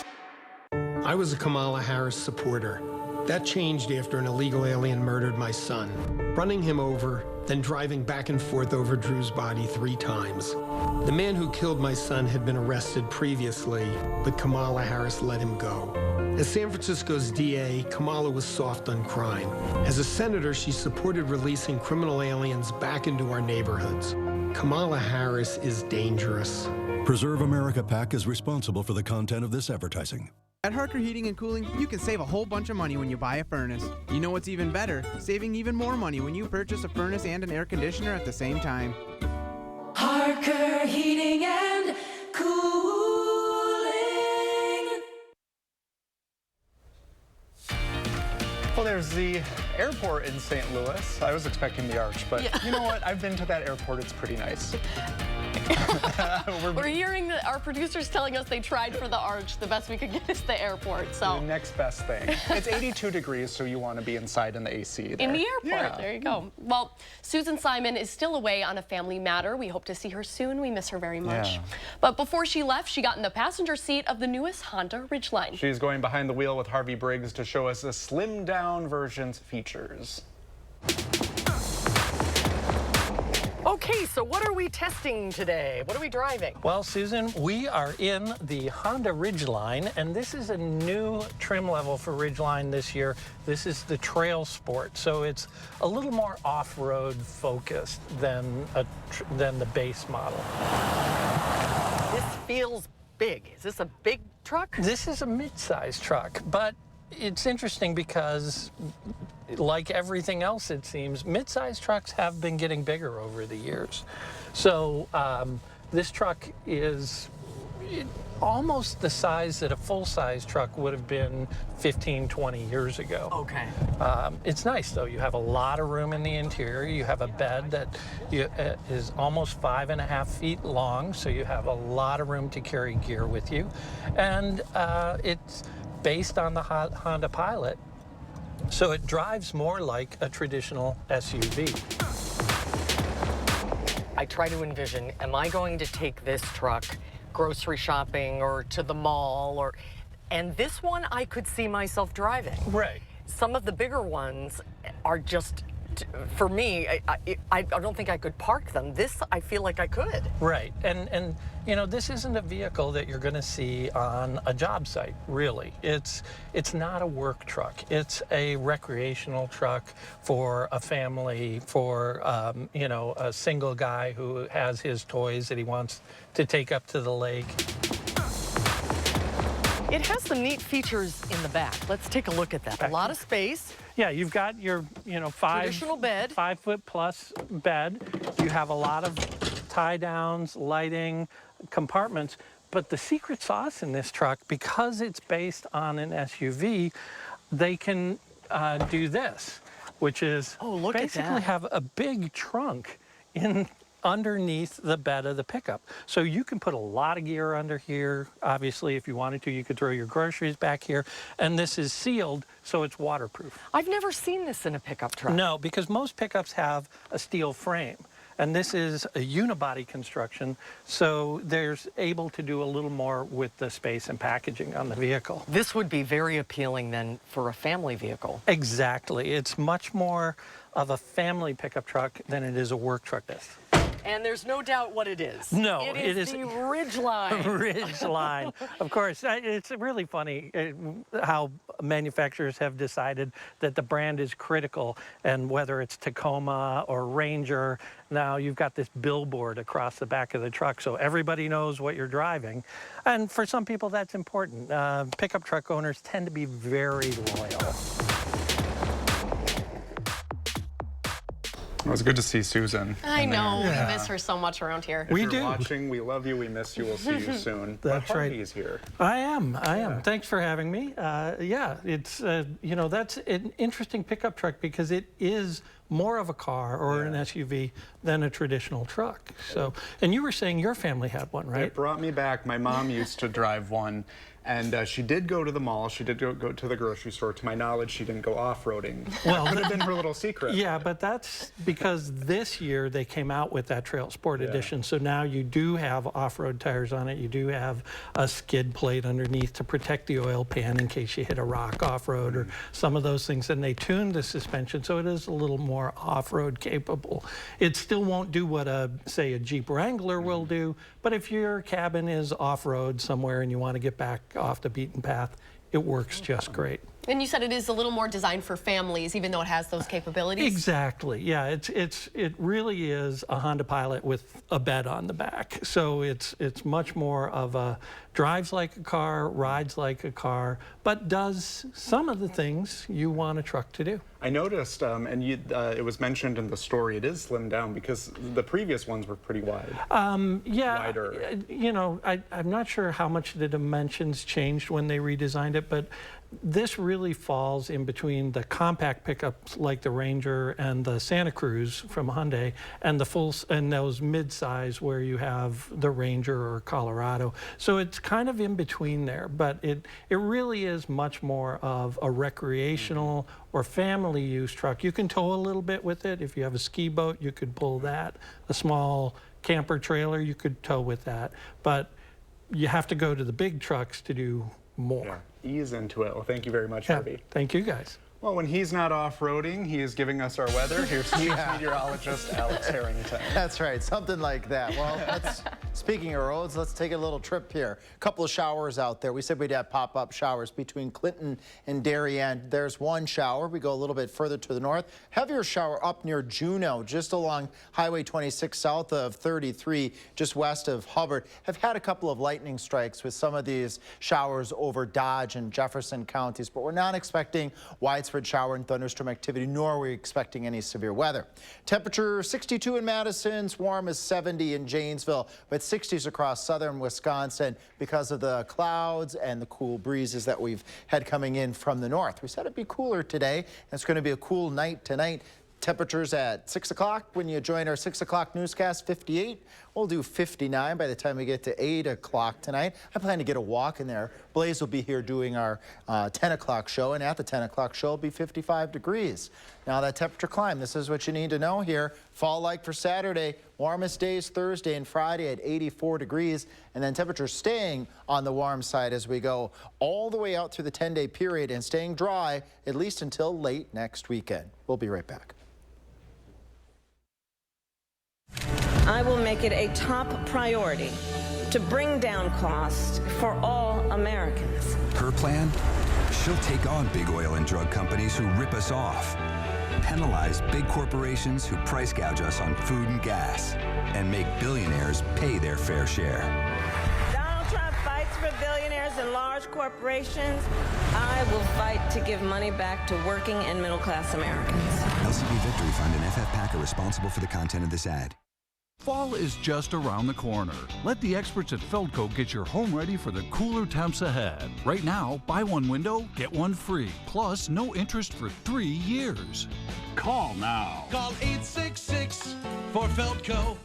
I was a Kamala Harris supporter. That changed after an illegal alien murdered my son, running him over, then driving back and forth over Drew's body 3 times. The man who killed my son had been arrested previously, but Kamala Harris let him go. As San Francisco's DA, Kamala was soft on crime. As a senator, she supported releasing criminal aliens back into our neighborhoods. Kamala Harris is dangerous. Preserve America PAC is responsible for the content of this advertising. At Harker Heating and Cooling, you can save a whole bunch of money when you buy a furnace. You know what's even better? Saving even more money when you purchase a furnace and an air conditioner at the same time. Harker Heating and Cooling. Well, there's the airport in St. Louis. I was expecting the arch, but you know what? I've been to that airport. It's pretty nice. We're hearing that our producers telling us they tried for the arch. The best we could get is the airport. So the next best thing. It's 82 degrees, so you want to be inside in the AC there. In the airport. Yeah. There you go. Well, Susan Simon is still away on a family matter. We hope to see her soon. We miss her very much. Yeah. But before she left, she got in the passenger seat of the newest Honda Ridgeline. She's going behind the wheel with Harvey Briggs to show us the slimmed down version's features. Okay, so what are we testing today? What are we driving? Well, Susan, we are in the Honda Ridgeline, and this is a new trim level for Ridgeline this year. This is the Trail Sport, so it's a little more off-road focused than the base model. This feels big. Is this a big truck? This is a mid-size truck, but it's interesting because, like everything else, it seems, mid-size trucks have been getting bigger over the years. So this truck is almost the size that a full-size truck would have been 15, 20 years ago. Okay. It's nice, though. You have a lot of room in the interior. You have a bed that is almost 5.5 feet long, so you have a lot of room to carry gear with you. And it's based on the Honda Pilot, so it drives more like a traditional SUV. I try to envision, am I going to take this truck grocery shopping or to the mall, and this one I could see myself driving. Right. Some of the bigger ones are just, for me, I don't think I could park them. This, I feel like I could. Right, and you know, this isn't a vehicle that you're going to see on a job site, really. It's not a work truck. It's a recreational truck for a family, for you know, a single guy who has his toys that he wants to take up to the lake. It has some neat features in the back. Let's take a look at that. A lot of space. Yeah, you've got your, you know, traditional bed, 5 foot plus bed. You have a lot of tie downs, lighting, compartments. But the secret sauce in this truck, because it's based on an SUV, they can do this, which is basically have a big trunk underneath the bed of the pickup. So you can put a lot of gear under here. Obviously, if you wanted to, you could throw your groceries back here. And this is sealed, so it's waterproof. I've never seen this in a pickup truck. No, because most pickups have a steel frame. And this is a unibody construction, so there's able to do a little more with the space and packaging on the vehicle. This would be very appealing then for a family vehicle. Exactly. It's much more of a family pickup truck than it is a work truck. And there's no doubt what it is. No, it is the Ridgeline. Ridgeline. Of course, it's really funny how manufacturers have decided that the brand is critical, and whether it's Tacoma or Ranger, now you've got this billboard across the back of the truck so everybody knows what you're driving. And for some people that's important. Pickup truck owners tend to be very loyal. It was good to see Susan. I know. We miss her so much around here. If you're watching, we love you. We miss you. We'll see you soon. That's right. Harvey's here. I am. Thanks for having me. Yeah, it's, you know, that's an interesting pickup truck because it is more of a car or an SUV than a traditional truck. So, and you were saying your family had one, right? It brought me back. My mom used to drive one. And she did go to the mall. She did go to the grocery store. To my knowledge, she didn't go off-roading. Well, that would have been her little secret. Yeah, but that's because this year they came out with that Trail Sport Edition. So now you do have off-road tires on it. You do have a skid plate underneath to protect the oil pan in case you hit a rock off-road or some of those things. And they tuned the suspension so it is a little more off-road capable. It still won't do what, say, a Jeep Wrangler will do. But if your cabin is off-road somewhere and you want to get back off the beaten path, it works just great. And you said it is a little more designed for families, even though it has those capabilities? Exactly, yeah. It really is a Honda Pilot with a bed on the back. So it's much more of a drives like a car, rides like a car, but does some of the things you want a truck to do. I noticed, and it was mentioned in the story, it is slimmed down because the previous ones were pretty wide. Yeah, wider. You know, I'm not sure how much the dimensions changed when they redesigned it, but this really falls in between the compact pickups like the Ranger and the Santa Cruz from Hyundai and those mid-size where you have the Ranger or Colorado. So it's kind of in between there, but it really is much more of a recreational or family use truck. You can tow a little bit with it. If you have a ski boat, you could pull that. A small camper trailer, you could tow with that. But you have to go to the big trucks to do more. Yeah. Ease into it. Well, thank you very much, Harvey. Thank you, guys. Well, when he's not off-roading, he is giving us our weather. Here's meteorologist Alex Harrington. That's right, something like that. Well, speaking of roads, let's take a little trip here. A couple of showers out there. We said we'd have pop-up showers between Clinton and Darien. There's one shower. We go a little bit further to the north. Heavier shower up near Juneau, just along Highway 26 south of 33, just west of Hubbard. Have had a couple of lightning strikes with some of these showers over Dodge and Jefferson counties, but we're not expecting widespread shower and thunderstorm activity, nor are we expecting any severe weather. Temperature 62 in Madison, warm as 70 in Janesville, with 60s across southern Wisconsin because of the clouds and the cool breezes that we've had coming in from the north. We said it'd be cooler today, and it's going to be a cool night tonight. Temperatures at 6 o'clock when you join our 6 o'clock newscast, 58. We'll do 59 by the time we get to 8 o'clock tonight. I plan to get a walk in there. Blaze will be here doing our 10 o'clock show, and at the 10 o'clock show, it'll be 55 degrees. Now that temperature climb, this is what you need to know here. Fall-like for Saturday, warmest days Thursday and Friday at 84 degrees, and then temperatures staying on the warm side as we go all the way out through the 10-day period and staying dry at least until late next weekend. We'll be right back. I will make it a top priority to bring down costs for all Americans. Her plan? She'll take on big oil and drug companies who rip us off, penalize big corporations who price gouge us on food and gas, and make billionaires pay their fair share. Donald Trump fights for billionaires and large corporations. I will fight to give money back to working and middle-class Americans. LCP Victory Fund and FF PAC are responsible for the content of this ad. Fall is just around the corner. Let the experts at Feldco get your home ready for the cooler temps ahead. Right now, buy one window, get one free. Plus, no interest for 3 years. Call now. Call 866 for Feldco.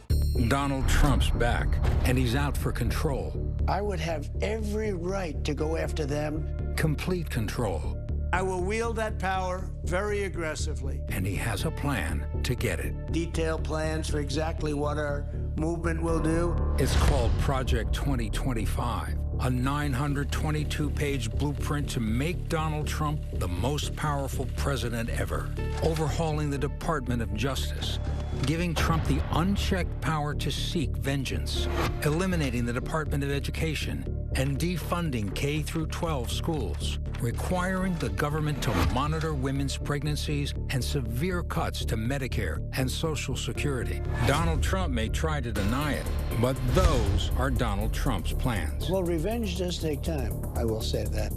Donald Trump's back, and he's out for control. I would have every right to go after them. Complete control. I will wield that power very aggressively. And he has a plan to get it. Detailed plans for exactly what our movement will do. It's called Project 2025. a 922-page blueprint to make Donald Trump the most powerful president ever, overhauling the Department of Justice, giving Trump the unchecked power to seek vengeance, eliminating the Department of Education, and defunding K-12 schools, requiring the government to monitor women's pregnancies, and severe cuts to Medicare and Social Security. Donald Trump may try to deny it, but those are Donald Trump's plans. Well, revenge does take time, I will say that.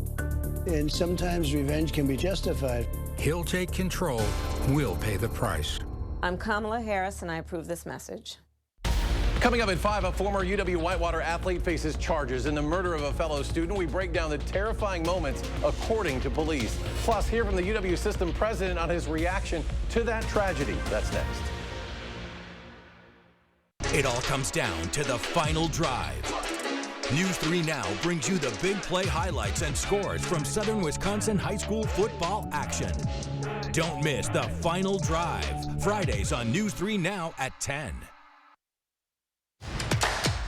And sometimes revenge can be justified. He'll take control, we'll pay the price. I'm Kamala Harris, and I approve this message. Coming up at 5, a former UW Whitewater athlete faces charges in the murder of a fellow student. We break down the terrifying moments according to police. Plus, hear from the UW system president on his reaction to that tragedy. That's next. It all comes down to the final drive. News 3 Now brings you the big play highlights and scores from Southern Wisconsin high school football action. Don't miss the final drive. Fridays on News 3 Now at 10.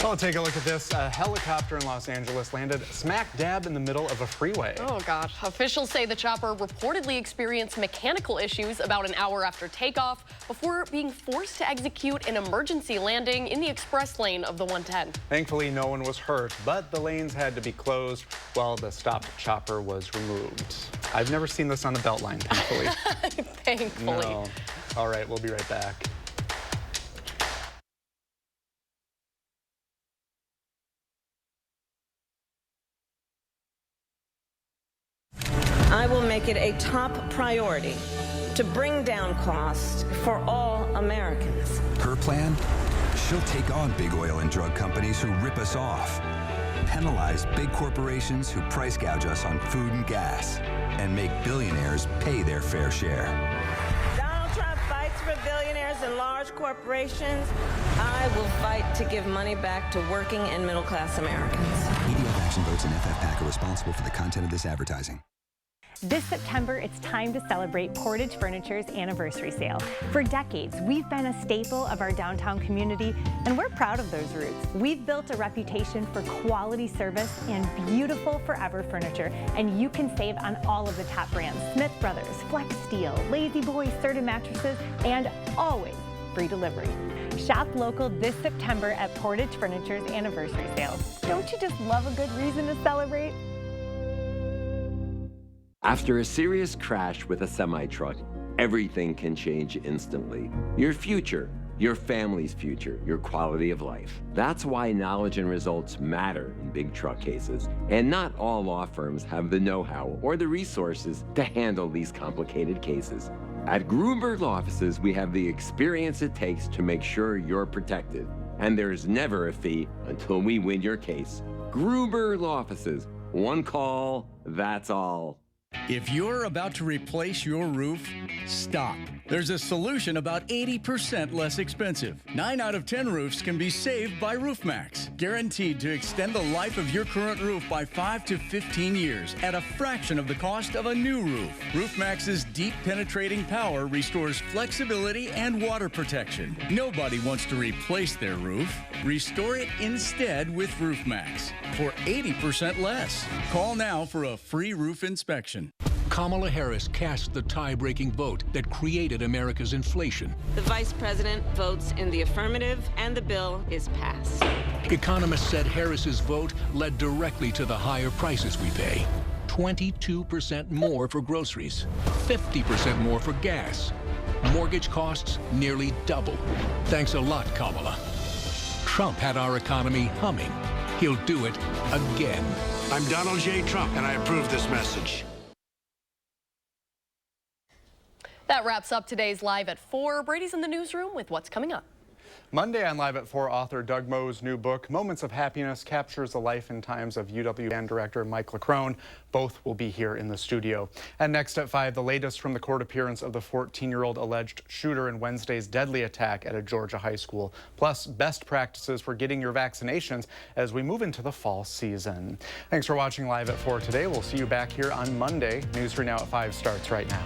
Well, take a look at this. A helicopter in Los Angeles landed smack dab in the middle of a freeway. Oh, God. Officials say the chopper reportedly experienced mechanical issues about an hour after takeoff before being forced to execute an emergency landing in the express lane of the 110. Thankfully, no one was hurt, but the lanes had to be closed while the stopped chopper was removed. I've never seen this on the Beltline, thankfully. Thankfully. No. All right, we'll be right back. I will make it a top priority to bring down costs for all Americans. Her plan? She'll take on big oil and drug companies who rip us off, penalize big corporations who price gouge us on food and gas, and make billionaires pay their fair share. Donald Trump fights for billionaires and large corporations. I will fight to give money back to working and middle-class Americans. EDF Action Votes and FF PAC are responsible for the content of this advertising. This September, it's time to celebrate Portage Furniture's anniversary sale. For decades, we've been a staple of our downtown community, and we're proud of those roots. We've built a reputation for quality service and beautiful forever furniture, and you can save on all of the top brands: Smith Brothers, Flex Steel, Lazy Boy, Serta mattresses, and always free delivery. Shop local this September at Portage Furniture's anniversary sale. Don't you just love a good reason to celebrate? After a serious crash with a semi-truck, everything can change instantly. Your future, your family's future, your quality of life. That's why knowledge and results matter in big truck cases. And not all law firms have the know-how or the resources to handle these complicated cases. At Gruberg Law Offices, we have the experience it takes to make sure you're protected. And there's never a fee until we win your case. Gruberg Law Offices, one call, that's all. If you're about to replace your roof, stop. There's a solution about 80% less expensive. 9 out of 10 roofs can be saved by RoofMax. Guaranteed to extend the life of your current roof by 5 to 15 years at a fraction of the cost of a new roof. RoofMax's deep penetrating power restores flexibility and water protection. Nobody wants to replace their roof. Restore it instead with RoofMax for 80% less. Call now for a free roof inspection. Kamala Harris cast the tie-breaking vote that created America's inflation. The vice president votes in the affirmative, and the bill is passed. Economists said Harris's vote led directly to the higher prices we pay. 22% more for groceries, 50% more for gas. Mortgage costs nearly double. Thanks a lot, Kamala. Trump had our economy humming. He'll do it again. I'm Donald J. Trump, and I approve this message. That wraps up today's Live at 4. Brady's in the newsroom with what's coming up. Monday on Live at 4, author Doug Moe's new book, Moments of Happiness, captures the life and times of UW band director Mike LaCrone. Both will be here in the studio. And next at 5, the latest from the court appearance of the 14-year-old alleged shooter in Wednesday's deadly attack at a Georgia high school. Plus, best practices for getting your vaccinations as we move into the fall season. Thanks for watching Live at 4 today. We'll see you back here on Monday. News 3 Now at 5 starts right now.